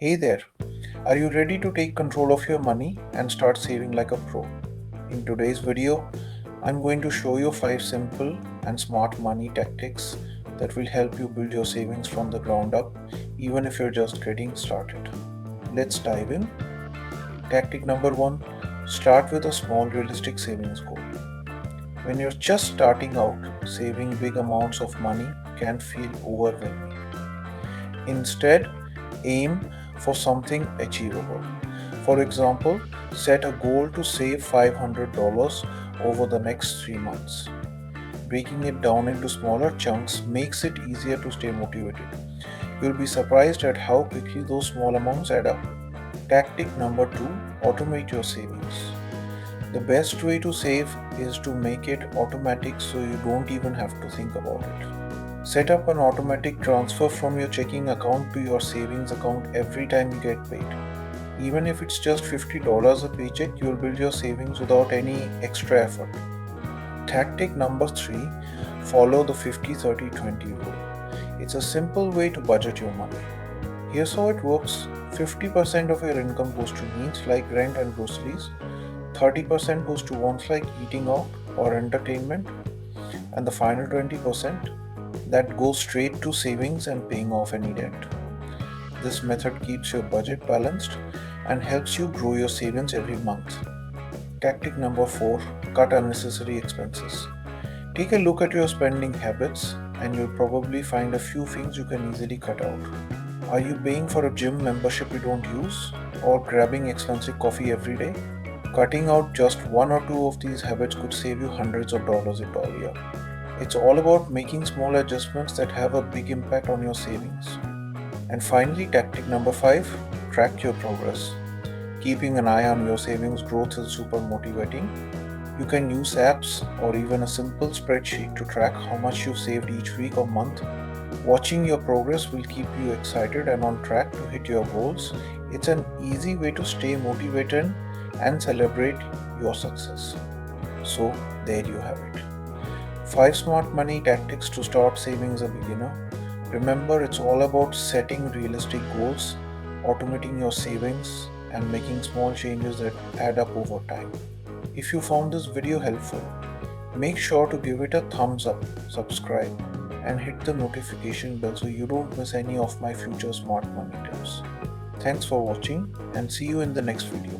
Hey there, are you ready to take control of your money and start saving like a pro? In today's video, I'm going to show you 5 simple and smart money tactics that will help you build your savings from the ground up, even if you're just getting started. Let's dive in. Tactic number 1, start with a small realistic savings goal. When you're just starting out, saving big amounts of money can feel overwhelming. Instead, aim for something achievable. For example, set a goal to save $500 over the next 3 months. Breaking it down into smaller chunks makes it easier to stay motivated. You'll be surprised at how quickly those small amounts add up. Tactic number 2, automate your savings. The best way to save is to make it automatic so you don't even have to think about it. Set up an automatic transfer from your checking account to your savings account every time you get paid. Even if it's just $50 a paycheck, you'll build your savings without any extra effort. Tactic number 3, follow the 50-30-20 rule. It's a simple way to budget your money. Here's how it works: 50% of your income goes to needs like rent and groceries, 30% goes to wants like eating out or entertainment, and the final 20% that goes straight to savings and paying off any debt. This method keeps your budget balanced and helps you grow your savings every month. Tactic number 4, cut unnecessary expenses. Take a look at your spending habits and you'll probably find a few things you can easily cut out. Are you paying for a gym membership you don't use, or grabbing expensive coffee every day? Cutting out just one or two of these habits could save you hundreds of dollars in a year. It's all about making small adjustments that have a big impact on your savings. And finally, tactic number 5, track your progress. Keeping an eye on your savings growth is super motivating. You can use apps or even a simple spreadsheet to track how much you've saved each week or month. Watching your progress will keep you excited and on track to hit your goals. It's an easy way to stay motivated and celebrate your success. So, there you have it. 5 smart money tactics to start saving as a beginner. Remember, it's all about setting realistic goals, automating your savings, and making small changes that add up over time. If you found this video helpful, make sure to give it a thumbs up, subscribe, and hit the notification bell so you don't miss any of my future smart money tips. Thanks for watching and see you in the next video.